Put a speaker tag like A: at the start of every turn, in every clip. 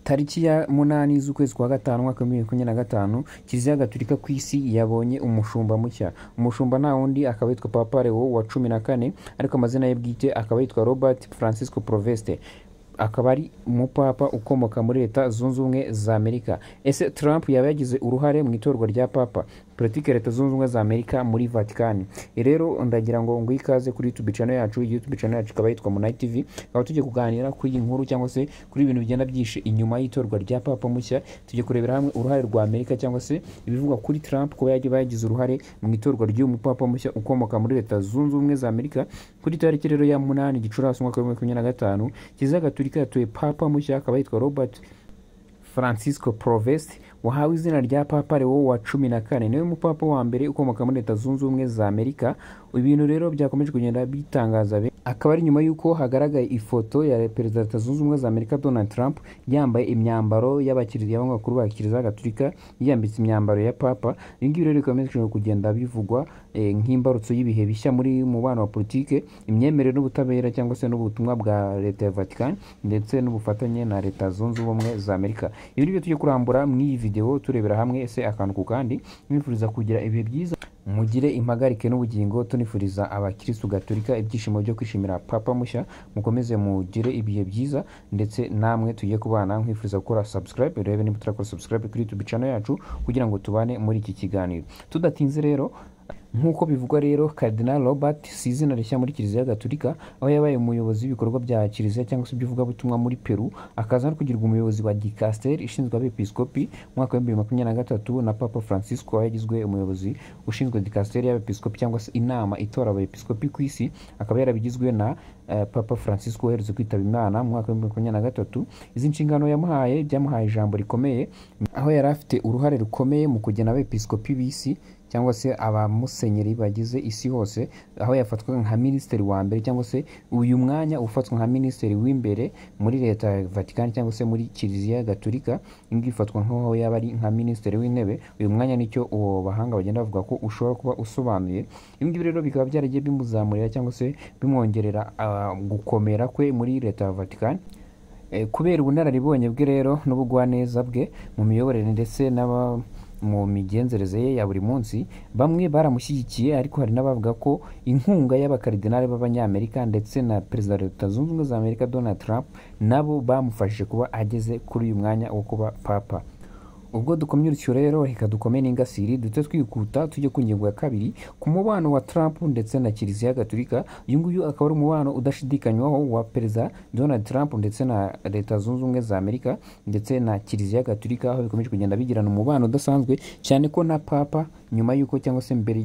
A: Tariki ya 8 z'ukwezi kwa gatanu mwaka wa 2025 Kiliziya Gatolika ku isi yabonye umushumba mushya. Umushumba nta wundi akaba yitwa Papa Leo wa 14 ariko amazina ye bwite akaba yitwa Robert Francisco Proveste. Akaba ari umupapa ukomoka muri Leta Zunze Ubumwe za Amerika. Ese Trump yaba yagize uruhare mu itorwa rya papa? Politiki ya Leta Zunze Ubumwe za Amerika muri Vatican. Rero ndagira ngo nguhe ikaze kuri YouTube channel yacu. YouTube channel yacu ikaba yitwa Munai TV. Akaba tugiye kuganira kuri iyi nkuru cyangwa se kuri ibintu bigenda byishe inyuma y'itorwa rya papa mushya. Tugiye kurebera hamwe uruhare rwa Amerika cyangwa se ibivugwa kuri Trump ko yagize uruhare mu itorwa ry'uyu mupapa mushya ukomoka muri Leta Zunze Ubumwe za Amerika. Kuri tariki rero ya 8 Gicurasi mwaka wa 2025 Kiliziya Gatolika yatoye papa mushya akaba yitwa Robert Francisco Proveste, wahawe izina rya Papa Leo wa 14. Niwe mupapa wa mbere ukomoka muri Leta Zunze Ubumwe za Amerika. Ibintu rero byakomeje kugenda bitangaza akaba ari nyuma yuko hagaragaye ifoto ya Perezida wa Leta Zunze Ubumwe za Amerika Donald Trump yambaye imyambaro y'abakiriya b'abakuru ba Kiliziya Gatolika, yambitse imyambaro ya papa. Ibi ngibi rero bikomeje kugenda bivugwa nk'imbarutso y'ibihe bishya muri mubano wa politike, imyemerere n'ubutabera cyangwa se n'ubutumwa bwa Leta ya Vatican ndetse n'ubufatanye na Leta Zunze Ubumwe za Amerika. Ibi nibyo tugiye kurambura mu iyi video turebera hamwe ese akantu ku kandi. Mwifuriza kugira ibihe byiza, mugire impagarike n'ubugingo, tunifuriza abakristo Gatolika ibyishimo byo kwishimira papa mushya. Mukomeze mugire ibihe byiza ndetse namwe tugiye kubana. Mwifuriza gukora subscribe, rebe niba turakora subscribe kuri YouTube channel yacu kugira ngo tubane muri iki kiganiro. Tudatinze rero, nk'uko bivugwa rero, Cardinal Robert si izina rishya muri Kiliziya Gatolika, aho yabaye umuyobozi w'ibikorwa bya Kiliziya cyangwa se by'ivugabutumwa muri Peru, akaza no kugirwa umuyobozi wa Dicaster ishinzwe abepiskopi mwaka wa 2023 na Papa Francisco, yagizwe umuyobozi ushinzwe Dicaster y'abepiskopi cyangwa se inama itora abepiskopi ku isi. Akaba yarabigizwe na Papa Francisco uherutse kwitaba Imana mu mwaka wa 2023. Izi nshingano yamuhaye byamuhaye ijambo rikomeye, aho yari afite uruhare rukomeye mu kugena abepiskopi b'isi cyangwa se abamusenyeri bagize isi hose, aho yafatwaga nka minisitiri wa mbere cyangwa se uyu mwanya ufatwa nka minisitiri w'imbere muri Leta ya Vatican cyangwa se muri Kiliziya Gatolika. Ingi ifatwa nk'aho yaba ari nka minisitiri w'intebe. Uyu mwanya nicyo uwo bahanga bagenda bavuga ko ushobora kuba usobanuye. Ibi ngibi rero bikaba byaragiye bimuzamurira cyangwa se bimwongerera gukomera kwe muri Leta ya Vatican, kubera ubunararibonye bwe rero n'ubugwaneza bwe mu miyoborere ndetse mu migenzereze ye ya buri munsi. Bamwe baramushyigikiye ariko hari n'abavuga ko inkunga y'abakaridinali b'abanyamerika ndetse na Perezida wa Leta Zunze Ubumwe za Amerika Donald Trump nabo bamufashije kuba ageze kuri uyu mwanya wo kuba papa. Ubwo dukomye urutyo rero, reka dukome n'ingasiri dute twikuta tujye ku ngingo ya kabiri, ku mubano wa Trump ndetse na Kiliziya Gatolika. Uyu nguyu akaba ari umubano udashidikanywaho wa Perezida Donald Trump ndetse na Leta Zunze Ubumwe za Amerika ndetse na Kiliziya Gatolika, aho bikomeje kugenda bigirana umubano udasanzwe cyane ko na papa nyuma yuko cyangwa se mbere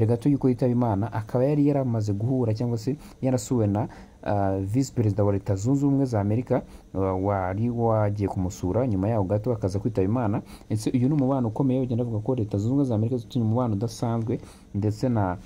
A: gato yuko yitaba Imana akaba yari yaramaze guhura cyangwa se yarasuwe na Vice Perezida wa Leta Zunze Ubumwe za Amerika wari wagiye kumusura. Nyuma yaho gato akaza kwitaba Imana. Ndetse uyu ni umubano ukomeye ugenda avuga ko Leta Zunze Ubumwe za Amerika zifite umubano udasanzwe ndetse na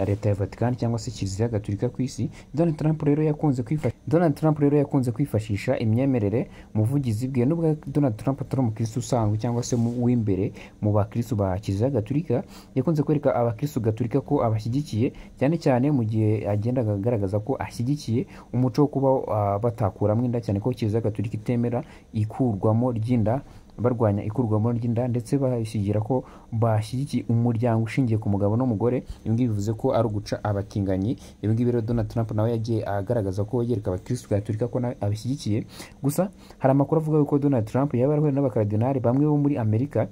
A: Leta ya Vatican cyangwa se Kiliziya Gatolika ku isi. Donald Trump rero yakunze kwifashisha imyemerere umuvugizi bwe. Nubwo Donald Trump atari umukristo usanzwe cyangwa se w'imbere mu bakristo ba Kiliziya Gatolika, yakunze kwereka abakristo Gatolika ko abashyigikiye, cyane cyane mu gihe agenda agaragaza ko ashyigikiye umuco wo kuba batakuramo inda, cyane ko Kiliziya Gatolika itemera ikurwamo ry'inda, barwanya ikurwamo ry'inda ndetse bashigira ko bashyigikiye umuryango ushingiye ku mugabo n'umugore. Ibi ngibi bivuze ko ari uguca abatinganyi. Ibi ngibi rero Donald Trump nawe yagiye agaragaza ko yereka abakristo Gatolika ko abishyigikiye. Gusa hari amakuru avuga ko Donald Trump yaba yarahuye n'abakaridinali bamwe bo muri Amerika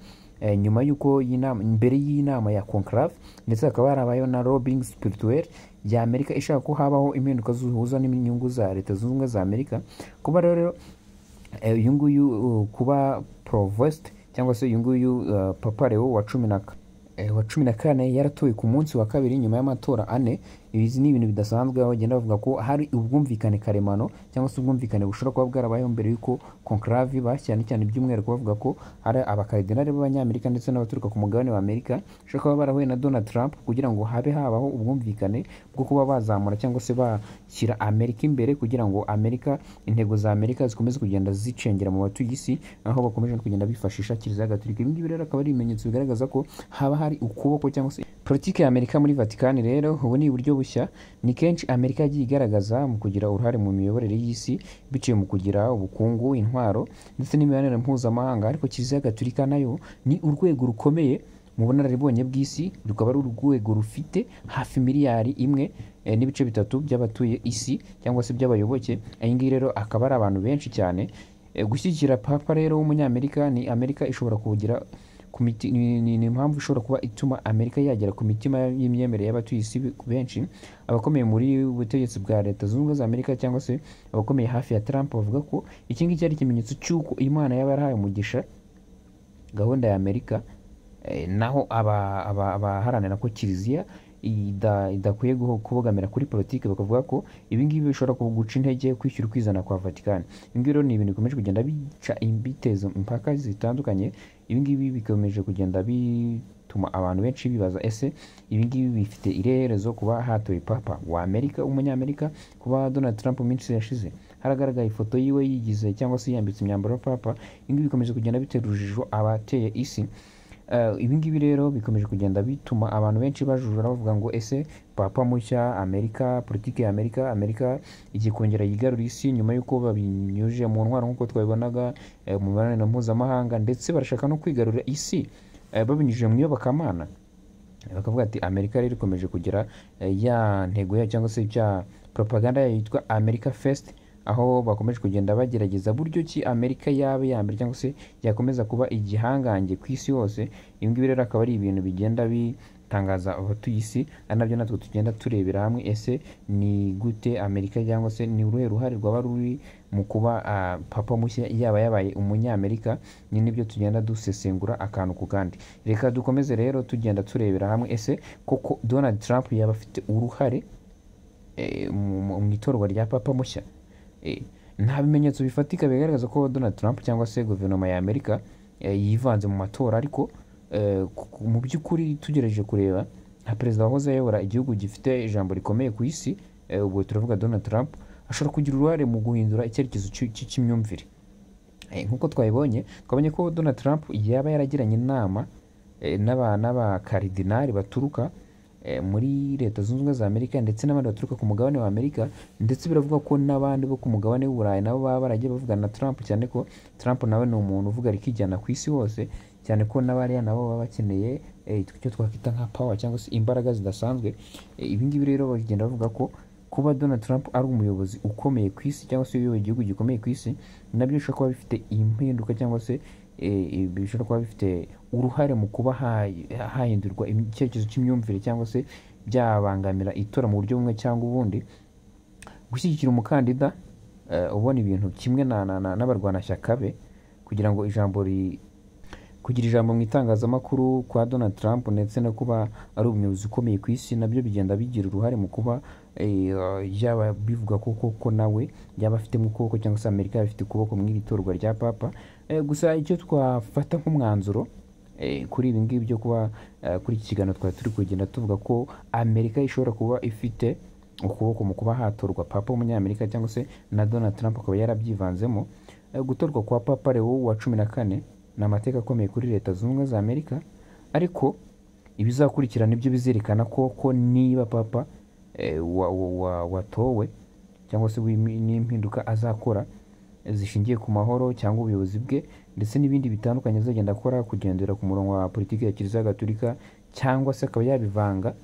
A: nyuma yuko mbere y'inama ya conclave, ndetse hakaba harabayeho na lobbying spirituelle ya Amerika ishaka ko habaho impinduka zihuza n'inyungu za Leta Zunze Ubumwe za Amerika. Kuba rero uyu nguyu kuba Proveste cyangwa se uyu nguyu Papa Leo wa 14 yaratowe ku munsi wa kabiri nyuma y'amatora ane. Ibi ni ibintu bidasanzwe, aho bagenda bavuga ko hari ubwumvikane karemano cyangwa se ubwumvikane bushobora kuba bwarabayeho mbere y'uko conclave cyane cyane by'umwihariko bavuga ko hari abakaridinali b'abanyamerika ndetse n'abaturuka ku mugabane wa Amerika bashobora kuba barahuye na Donald Trump kugira ngo habaho ubwumvikane bwo kuba bazamura cyangwa se bashyira Amerika imbere, kugira ngo intego za Amerika zikomeze kugenda zicengera mu batuye isi, aho bakomeje kugenda bifashisha Kiliziya Gatolika. Ibi ngibi rero akaba ari ibimenyetso bigaragaza ko haba hari ukuboko cyangwa se politiki ya Amerika muri Vatican rero ubu ni uburyo bushya. Ni kenshi Amerika yagiye igaragaza mu kugira uruhare mu miyoborere y'isi biciye mu kugira ubukungu, intwaro ndetse n'imibanire mpuzamahanga, ariko Kiliziya Gatolika nayo ni urwego rukomeye mu bunararibonye bw'isi, rukaba ari urwego rufite hafi miliyari imwe n'ibice bitatu by'abatuye isi cyangwa se by'abayoboke. Iyi ngiyi rero akaba ari abantu benshi cyane. Gushyigikira papa rero w'umunyamerika, ni Amerika ishobora kugira ni impamvu ishobora kuba ituma Amerika yagera ku mitima y'imyemerere y'abatuye isi benshi. Abakomeye muri ubutegetsi bwa Leta Zunze Ubumwe za Amerika cyangwa se abakomeye hafi ya Trump bavuga ko iki ngiki ari ikimenyetso cy'uko Imana yaba yarahaye umugisha gahunda ya Amerika, naho abaharanira ko Kiliziya idakwiye kubogamira kuri politiki bakavuga ko ibingibi bishobora guca intege kwishyura ukwizana kwa Vatican. Ibingibi rero ni ibintu bikomeje kugenda biteza impaka zitandukanye. Ibingibi bikomeje kugenda bituma abantu benshi bibaza, ese ibingibi bifite ireherezo kuba hatoye papa wa Amerika w'umunyamerika? Kuba Donald Trump mu minsi yashize haragaragaye ifoto yiwe yigize cyangwa se yambitse imyambaro ya papa. Ibingibi bikomeje kugenda bitera urujijo abateye isi. Ibingibi rero bikomeje kugenda bituma abantu benshi bajujura bavuga ngo ese papa mushya, Amerika, politiki ya Amerika igiye kongera yigarura isi nyuma y'uko babinyujije mu ntwaro nk'uko twabibonaga mu mibonano mpuzamahanga, ndetse barashaka no kwigarurira isi babinyujije mu iyobokamana. Bakavuga ati Amerika rero ikomeje kugira ya ntego yayo cyangwa se ya propaganda yayo yitwa America First, aho bakomeje kugenda bagerageza buryo ki Amerika yaba iya mbere cyangwa se yakomeza kuba igihangange ku isi hose. Ibi ngibi rero akaba ari ibintu bigenda bitangaza abatuye isi, ari nabyo natwe tugenda turebera hamwe, ese ni gute Amerika cyangwa se ni uruhe ruhare rwaba ruri mu kuba papa mushya yaba yabaye umunyamerika. Ni nibyo tugenda dusesengura akantu ku kandi. Reka dukomeze rero tugenda turebera hamwe, ese koko Donald Trump yaba afite uruhare mu itorwa rya papa mushya? Nta bimenyetso bifatika bigaragaza ko Donald Trump cyangwa se guverinoma ya Amerika yivanze mu matora, ariko mu by'ukuri tugerageje kureba nka perezida wahoze ayobora igihugu gifite ijambo rikomeye ku isi, ubwo turavuga Donald Trump, ashobora kugira uruhare mu guhindura icyerekezo cy'imyumvire. Nk'uko twabonye ko Donald Trump yaba yaragiranye inama n'abakaridinari baturuka muri Leta Zunze Ubumwe za Amerika ndetse n'abandi baturuka ku mugabane wa Amerika, ndetse biravuga ko n'abandi bo ku mugabane w'Uburayi nabo baba baragiye bavugana na Trump, cyane ko Trump nawe ni umuntu uvuga rikijyana ku isi hose, cyane ko n'abariya nabo baba bakeneye icyo twakwita nka power cyangwa se imbaraga zidasanzwe. Ibingibi rero bagenda bavuga ko kuba Donald Trump ari umuyobozi ukomeye ku isi cyangwa se uyoboye igihugu gikomeye ku isi, nabyo bishobora kuba bifite impinduka cyangwa se bishobora kuba bifite uruhare mu kuba hahindurwa icyerekezo cy'imyumvire cyangwa se byabangamira itora mu buryo bumwe cyangwa ubundi. Gushyigikira umukandida ubona ibintu kimwe n'abarwanashyaka be kugira ngo kugira ijambo mu itangazamakuru kwa Donald Trump ndetse no kuba ari umuyobozi ukomeye ku isi, nabyo bigenda bigira uruhare mu kuba yaba bivuga ko nawe yaba afitemo ukuboko cyangwa se Amerika yaba ifite ukuboko mu iri torwa rya papa. Gusa icyo twafata nk'umwanzuro kuri ibi ngibi byo kuba kuri iki kiganiro twari turi kugenda tuvuga ko Amerika ishobora kuba ifite ukuboko mu kuba hatorwa papa w'umunyamerika cyangwa se na Donald Trump akaba yarabyivanzemo. Gutorwa kwa papa Leo wa 14 ni amateka akomeye kuri Leta Zunze Ubumwe za Amerika, ariko ibizakurikira nibyo bizerekana ko niba papa watowe cyangwa se n'impinduka azakora zishingiye ku mahoro cyangwa ubuyobozi bwe ndetse n'ibindi bitandukanye azagenda akora, kugendera ku murongo wa politiki ya Kiliziya Gatolika, cyangwa se akaba yabivanga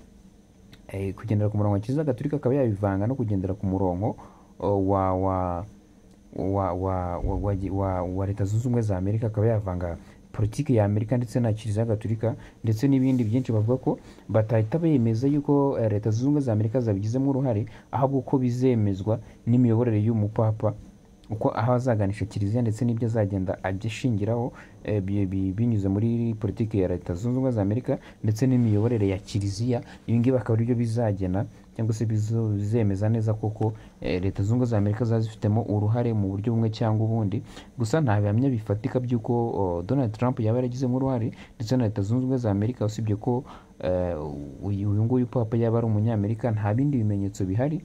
A: kugendera ku murongo wa Kiliziya Gatolika akaba yabivanga no kugendera ku murongo wa Leta Zunze Ubumwe za Amerika, akaba yavanga politiki ya Amerika ndetse na Kiliziya Gatolika ndetse n'ibindi byinshi. Bavuga ko batahita bemeza yuko Leta Zunze Ubumwe za Amerika zabigizemo uruhare, ahubwo ko bizemezwa n'imiyoborere y'umupapa, uko aho azaganisha Kiliziya ndetse n'ibyo azagenda abyishingiraho binyuze muri politiki ya Leta Zunze Ubumwe za Amerika ndetse n'imiyoborere ya Kiliziya. Ibi ngibi akaba aribyo bizagena cyangwa se bizemeza neza koko Leta Zunze Ubumwe za Amerika zazifitemo uruhare mu buryo bumwe cyangwa ubundi. Gusa nta bihamya bifatika by'uko Donald Trump yaba yaragizemo uruhare ndetse na Leta Zunze Ubumwe za Amerika, usibye ko uyu nguyu papa yaba ari umunyamerika. Nta bindi bimenyetso bihari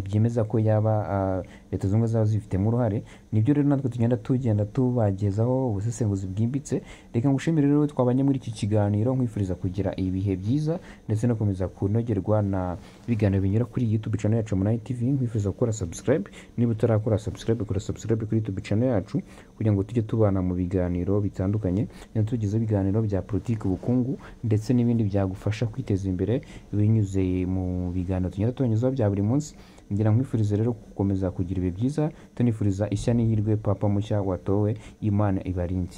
A: byemeza ko yaba Leta Zunze Ubumwe zaba zifitemo uruhare. nibyo rero natwe tugenda tubagezaho ubusesenguzi bwimbitse. Reka ngushimire rero twabanye muri iki kiganiro, nkwifuriza kugira ibihe byiza ndetse no komeza kunogerwa na biganiro binyura kuri YouTube channel yacu Munani TV. Nkwifuriza gukora subscribe, niba utarakora subscribe kora subscribe kuri YouTube channel yacu kugira ngo tujye tubana mu biganiro bitandukanye, tugize ibiganiro bya politiki, ubukungu ndetse n'ibindi byagufasha kwiteza imbere binyuze mu biganiro tugenda tunyuzaho bya buri munsi. Ngira nkwifuriza rero gukomeza kugira ibihe byiza, tunifuriza ishya n'ihirwe papa mushya watowe, Imana ibarinde.